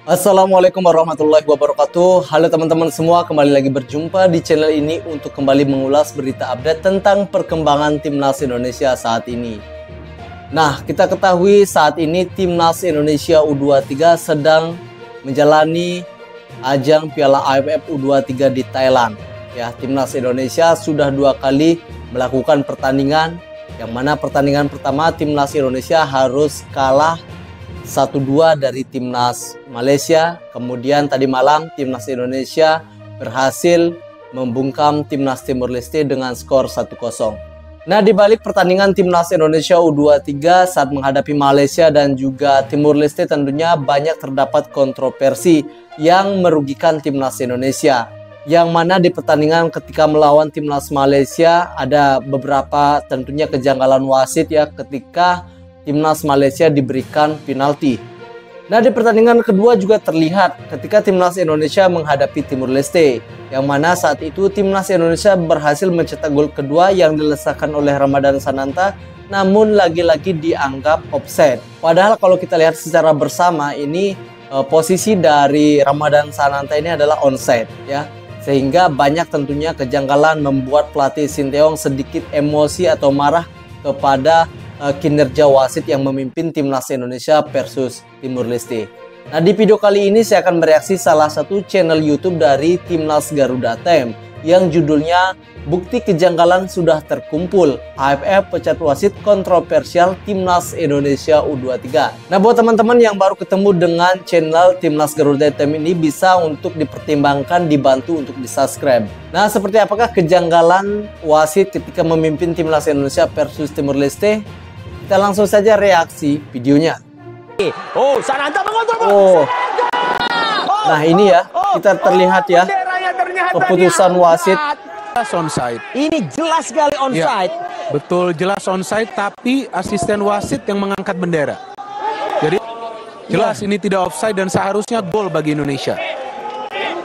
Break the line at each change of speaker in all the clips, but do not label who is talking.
Assalamualaikum warahmatullahi wabarakatuh. Halo teman-teman semua, kembali lagi berjumpa di channel ini untuk kembali mengulas berita update tentang perkembangan Timnas Indonesia saat ini. Nah, kita ketahui saat ini Timnas Indonesia U23 sedang menjalani ajang Piala AFF U23 di Thailand. Ya, Timnas Indonesia sudah 2 kali melakukan pertandingan, yang mana pertandingan pertama Timnas Indonesia harus kalah 1-2 dari Timnas Malaysia. Kemudian tadi malam Timnas Indonesia berhasil membungkam Timnas Timor Leste dengan skor 1-0. Nah, di balik pertandingan Timnas Indonesia U23 saat menghadapi Malaysia dan juga Timor Leste, tentunya banyak terdapat kontroversi yang merugikan Timnas Indonesia. Yang mana di pertandingan ketika melawan Timnas Malaysia ada beberapa tentunya kejanggalan wasit ya, ketika Timnas Malaysia diberikan penalti. Nah, di pertandingan kedua juga terlihat ketika Timnas Indonesia menghadapi Timor Leste, yang mana saat itu Timnas Indonesia berhasil mencetak gol kedua yang dilesakan oleh Ramadhan Sananta, namun lagi-lagi dianggap offside. Padahal kalau kita lihat secara bersama ini posisi dari Ramadhan Sananta ini adalah onside ya. Sehingga banyak tentunya kejanggalan membuat pelatih Sinteyong sedikit emosi atau marah kepada kinerja wasit yang memimpin Timnas Indonesia versus Timor Leste. Nah, di video kali ini saya akan mereaksi salah satu channel YouTube dari Timnas Garuda Time yang judulnya Bukti Kejanggalan Sudah Terkumpul, AFF Pecat Wasit Kontroversial Timnas Indonesia U23. Nah, buat teman-teman yang baru ketemu dengan channel Timnas Garuda Time ini, bisa untuk dipertimbangkan, dibantu untuk di-subscribe. Nah, seperti apakah kejanggalan wasit ketika memimpin Timnas Indonesia versus Timor Leste? Kita langsung saja reaksi videonya.
Sananta mengontrol.
Nah, ini ya, kita terlihat ya keputusan wasit.
Onside.
Ini jelas sekali onside.
Ya, betul jelas onside, tapi asisten wasit yang mengangkat bendera. Jadi jelas ini tidak offside dan seharusnya gol bagi Indonesia.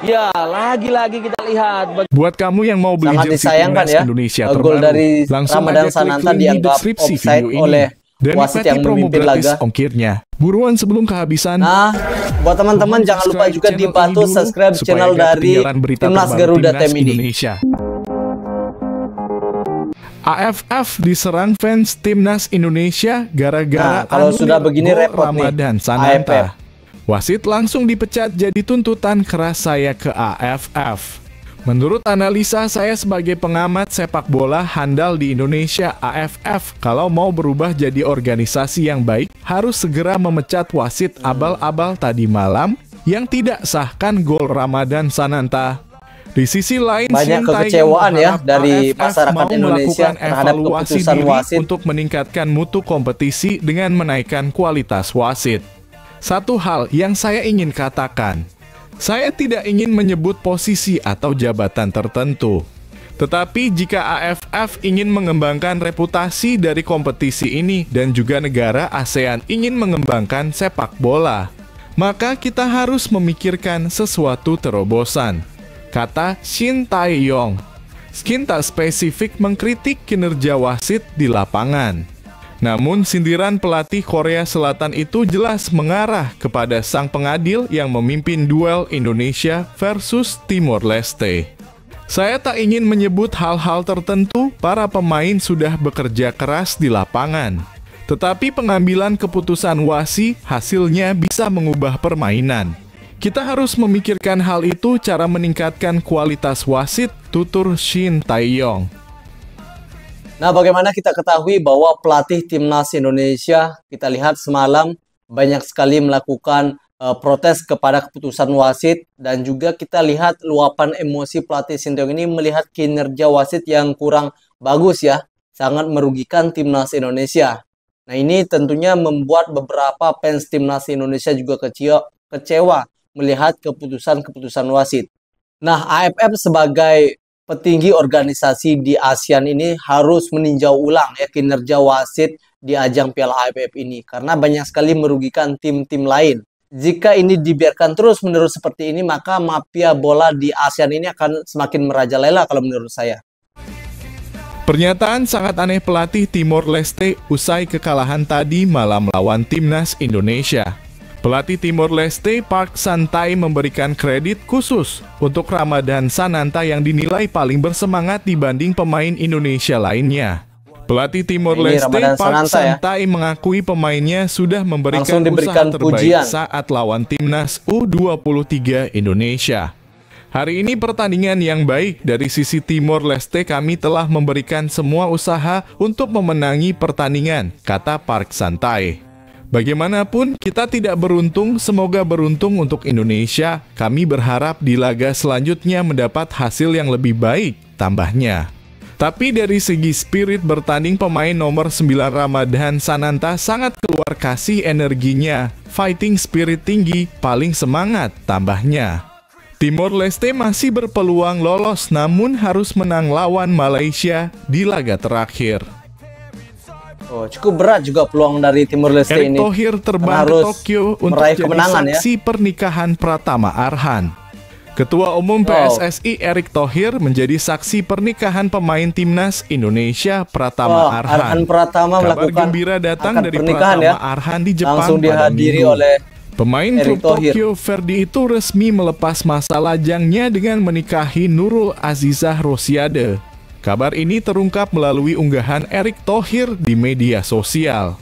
Ya, lagi-lagi kita lihat.
Buat kamu yang mau beli
Sangat
jersey
disayangkan
Timnas
ya,
Indonesia
gol
terbaru,
dari
langsung
Ramadhan
aja klik
Sananta
link di
dianggap
deskripsi
offside
video ini.
oleh
Dan
wasit
nikmati
yang
promo
memimpin
gratis
laga.
ongkirnya. Buruan sebelum kehabisan.
Nah, buat teman-teman jangan lupa juga dibantu subscribe channel dari Timnas Garuda Time ini.
Indonesia. AFF diserang fans Timnas Indonesia gara-gara
kalau sudah begini
gol
repot nih,
Ramadhan Sananta.
AFF.
Wasit langsung dipecat, jadi tuntutan keras saya ke AFF. Menurut analisa saya sebagai pengamat sepak bola handal di Indonesia, AFF kalau mau berubah jadi organisasi yang baik harus segera memecat wasit abal-abal tadi malam yang tidak sahkan gol Ramadhan Sananta. Di sisi lain,
banyak
Sintayong
kekecewaan ya
berharap
dari
AFF
masyarakat
mau
Indonesia
melakukan
terhadap
evaluasi
keputusan
diri
wasit
untuk meningkatkan mutu kompetisi dengan menaikkan kualitas wasit. Satu hal yang saya ingin katakan, saya tidak ingin menyebut posisi atau jabatan tertentu. Tetapi jika AFF ingin mengembangkan reputasi dari kompetisi ini dan juga negara ASEAN ingin mengembangkan sepak bola, maka kita harus memikirkan sesuatu terobosan, kata Sintayong. Skin tak spesifik mengkritik kinerja wasit di lapangan. Namun sindiran pelatih Korea Selatan itu jelas mengarah kepada sang pengadil yang memimpin duel Indonesia versus Timor Leste. Saya tak ingin menyebut hal-hal tertentu, para pemain sudah bekerja keras di lapangan. Tetapi pengambilan keputusan wasit hasilnya bisa mengubah permainan. Kita harus memikirkan hal itu, cara meningkatkan kualitas wasit, tutur Sintayong.
Nah, bagaimana kita ketahui bahwa pelatih Timnas Indonesia, kita lihat semalam banyak sekali melakukan protes kepada keputusan wasit, dan juga kita lihat luapan emosi pelatih Sinteyong ini melihat kinerja wasit yang kurang bagus ya, sangat merugikan Timnas Indonesia. Nah, ini tentunya membuat beberapa fans Timnas Indonesia juga kecewa melihat keputusan-keputusan wasit. Nah, AFF sebagai petinggi organisasi di ASEAN ini harus meninjau ulang ya kinerja wasit di ajang Piala AFF ini, karena banyak sekali merugikan tim-tim lain. Jika ini dibiarkan terus-menerus seperti ini, maka mafia bola di ASEAN ini akan semakin merajalela kalau menurut saya.
Pernyataan sangat aneh pelatih Timor Leste usai kekalahan tadi malam lawan Timnas Indonesia. Pelatih Timor Leste Park Santai memberikan kredit khusus untuk Ramadhan Sananta yang dinilai paling bersemangat dibanding pemain Indonesia lainnya. Pelatih Timor
Ini
Leste
Ramadhan
Park
Sananta ya.
Santai mengakui pemainnya sudah memberikan
Langsung diberikan
usaha terbaik
pujian.
saat lawan timnas U23 Indonesia. Hari ini pertandingan yang baik dari sisi Timor Leste, kami telah memberikan semua usaha untuk memenangi pertandingan, kata Park Santai. Bagaimanapun kita tidak beruntung, semoga beruntung untuk Indonesia. Kami berharap di laga selanjutnya mendapat hasil yang lebih baik, tambahnya. Tapi dari segi spirit bertanding, pemain nomor 9 Ramadhan Sananta sangat keluar kasih energinya. Fighting spirit tinggi, paling semangat, tambahnya. Timor Leste masih berpeluang lolos namun harus menang lawan Malaysia di laga terakhir.
Oh, cukup berat juga peluang dari Timor Leste
Erick
ini.
Thohir terbang ke
Harus
Tokyo untuk
meraih
jadi
kemenangan ya.
saksi pernikahan Pratama Arhan. Ketua Umum PSSI Erick Thohir menjadi saksi pernikahan pemain timnas Indonesia Pratama Arhan.
Arhan Pratama
Kabar
melakukan
gembira datang
akad
dari
pernikahan
Pratama
ya.
Arhan di Jepang
Langsung
pada
dihadiri
Minggu.
oleh
Pemain
Erick
klub
Thohir.
Tokyo Verdy itu resmi melepas masa lajangnya dengan menikahi Nurul Azizah Rosiade. Kabar ini terungkap melalui unggahan Erick Thohir di media sosial.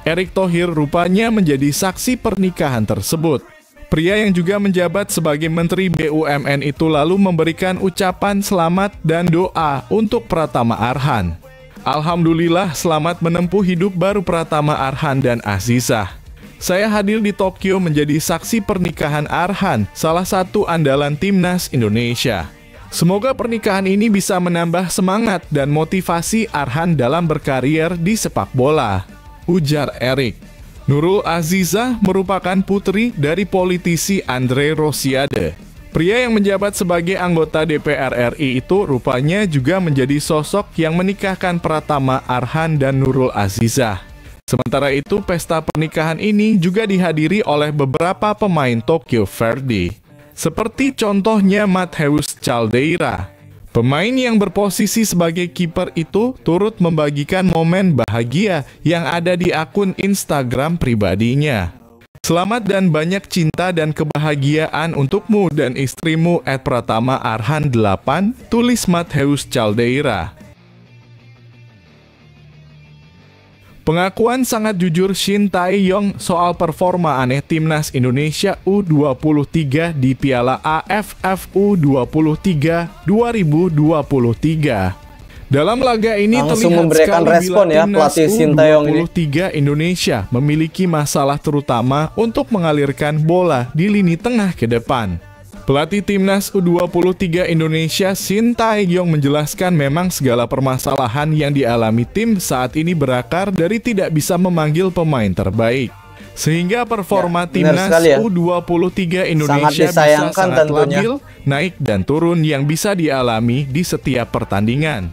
Erick Thohir rupanya menjadi saksi pernikahan tersebut. Pria yang juga menjabat sebagai Menteri BUMN itu lalu memberikan ucapan selamat dan doa untuk Pratama Arhan. Alhamdulillah, selamat menempuh hidup baru Pratama Arhan dan Azizah. Saya hadir di Tokyo menjadi saksi pernikahan Arhan, salah satu andalan timnas Indonesia. Semoga pernikahan ini bisa menambah semangat dan motivasi Arhan dalam berkarir di sepak bola, ujar Erick. Nurul Azizah merupakan putri dari politisi Andre Rosiade. Pria yang menjabat sebagai anggota DPR RI itu rupanya juga menjadi sosok yang menikahkan Pratama Arhan dan Nurul Azizah. Sementara itu, pesta pernikahan ini juga dihadiri oleh beberapa pemain Tokyo Verdy, seperti contohnya Matheus Caldeira. Pemain yang berposisi sebagai kiper itu turut membagikan momen bahagia yang ada di akun Instagram pribadinya. Selamat dan banyak cinta dan kebahagiaan untukmu dan istrimu @Pratama Arhan 8, tulis Matheus Caldeira. Pengakuan sangat jujur Shin Tae-yong soal performa aneh timnas Indonesia U23 di Piala AFF U23 2023. Dalam laga ini
Langsung
terlihat
memberikan
sekali
respon
bila
ya,
timnas
pelatih Shin Tae-yong ini.
U23 Indonesia memiliki masalah terutama untuk mengalirkan bola di lini tengah ke depan. Pelatih timnas U23 Indonesia Shin Tae-yong menjelaskan memang segala permasalahan yang dialami tim saat ini berakar dari tidak bisa memanggil pemain terbaik. Sehingga performa timnas
ya.
U23 Indonesia bisa
disayangkan
sangat
tentunya.
labil, naik dan turun yang bisa dialami di setiap pertandingan.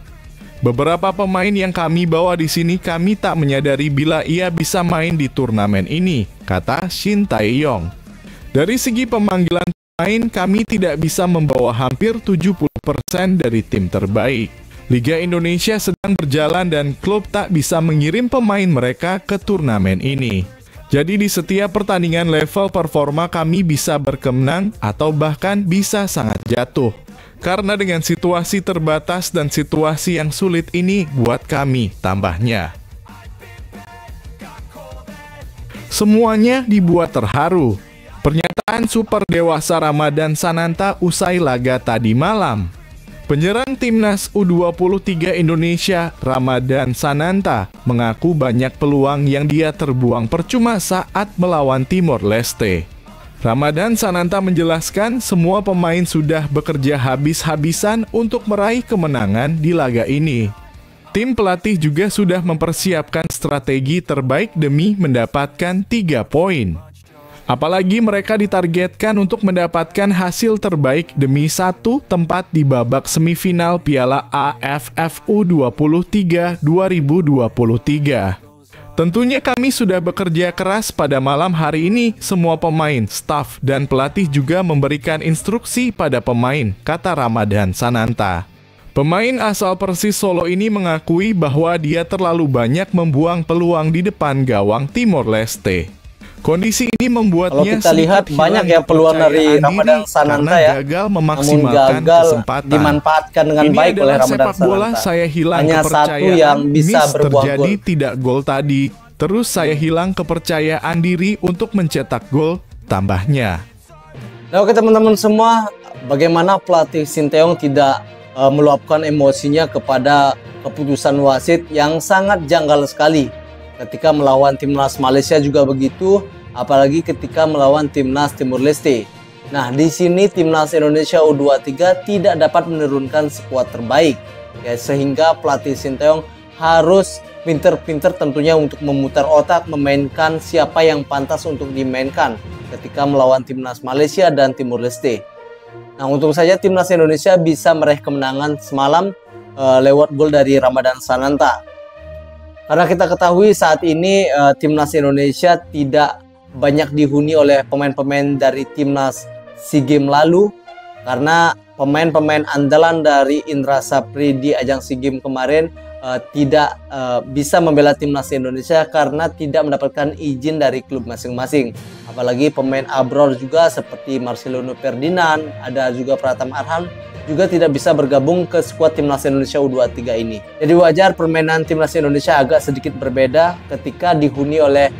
Beberapa pemain yang kami bawa di sini kami tak menyadari bila ia bisa main di turnamen ini, kata Shin Tae-yong. Dari segi pemanggilan pemain, kami tidak bisa membawa hampir 70% dari tim terbaik. Liga Indonesia sedang berjalan dan klub tak bisa mengirim pemain mereka ke turnamen ini. Jadi di setiap pertandingan level performa kami bisa berkemenang atau bahkan bisa sangat jatuh. Karena dengan situasi terbatas dan situasi yang sulit ini buat kami, tambahnya. Semuanya dibuat terharu. Pernyataan super dewasa Ramadhan Sananta usai laga tadi malam. Penyerang timnas U23 Indonesia, Ramadhan Sananta, mengaku banyak peluang yang dia terbuang percuma saat melawan Timor Leste. Ramadhan Sananta menjelaskan semua pemain sudah bekerja habis-habisan untuk meraih kemenangan di laga ini. Tim pelatih juga sudah mempersiapkan strategi terbaik demi mendapatkan 3 poin. Apalagi mereka ditargetkan untuk mendapatkan hasil terbaik demi 1 tempat di babak semifinal Piala AFF U23 2023. Tentunya kami sudah bekerja keras pada malam hari ini. Semua pemain, staf, dan pelatih juga memberikan instruksi pada pemain, kata Ramadhan Sananta. Pemain asal Persis Solo ini mengakui bahwa dia terlalu banyak membuang peluang di depan gawang Timor Leste. Kondisi ini
Kalau
membuatnya
kita lihat
sedikit
banyak
hilang
ya peluang dari
kepercayaan
Ramadan
diri
Sananta
karena
ya.
gagal
Namun
memaksimalkan
gagal
kesempatan.
dimanfaatkan dengan
Ini
baik oleh
adalah
Ramadan
sepak bola
Sananta.
saya hilang
Hanya
kepercayaan.
satu yang bisa
Miss
berbuah
terjadi
gol.
tidak gol tadi. Terus saya hilang kepercayaan diri untuk mencetak gol, tambahnya.
Nah, oke teman-teman semua, bagaimana pelatih Sinteyong tidak meluapkan emosinya kepada keputusan wasit yang sangat janggal sekali. Ketika melawan timnas Malaysia juga begitu, apalagi ketika melawan timnas Timur Leste. Nah, di sini timnas Indonesia U23 tidak dapat menurunkan skuad terbaik, ya, sehingga pelatih Sinteyong harus pinter-pinter tentunya untuk memutar otak, memainkan siapa yang pantas untuk dimainkan ketika melawan timnas Malaysia dan Timur Leste. Nah, untung saja timnas Indonesia bisa meraih kemenangan semalam lewat gol dari Ramadan Sananta. Karena kita ketahui saat ini timnas Indonesia tidak banyak dihuni oleh pemain-pemain dari timnas SEA Games lalu, karena pemain-pemain andalan dari Indra Sapri di ajang SEA Games kemarin tidak bisa membela timnas Indonesia karena tidak mendapatkan izin dari klub masing-masing. Apalagi pemain abroad juga seperti Marcelino Ferdinand, ada juga Pratama Arhan, juga tidak bisa bergabung ke skuad timnas Indonesia U23 ini. Jadi wajar permainan timnas Indonesia agak sedikit berbeda ketika dihuni oleh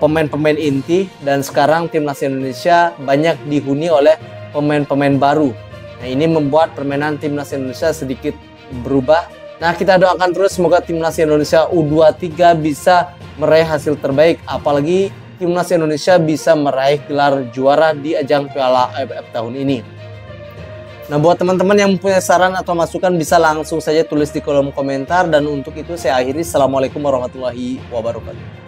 pemain-pemain inti, dan sekarang timnas Indonesia banyak dihuni oleh pemain-pemain baru. Nah, ini membuat permainan timnas Indonesia sedikit berubah. Nah, kita doakan terus semoga timnas Indonesia U23 bisa meraih hasil terbaik, apalagi timnas Indonesia bisa meraih gelar juara di ajang Piala AFF tahun ini. Nah, buat teman-teman yang mempunyai saran atau masukan bisa langsung saja tulis di kolom komentar, dan untuk itu saya akhiri. Assalamualaikum warahmatullahi wabarakatuh.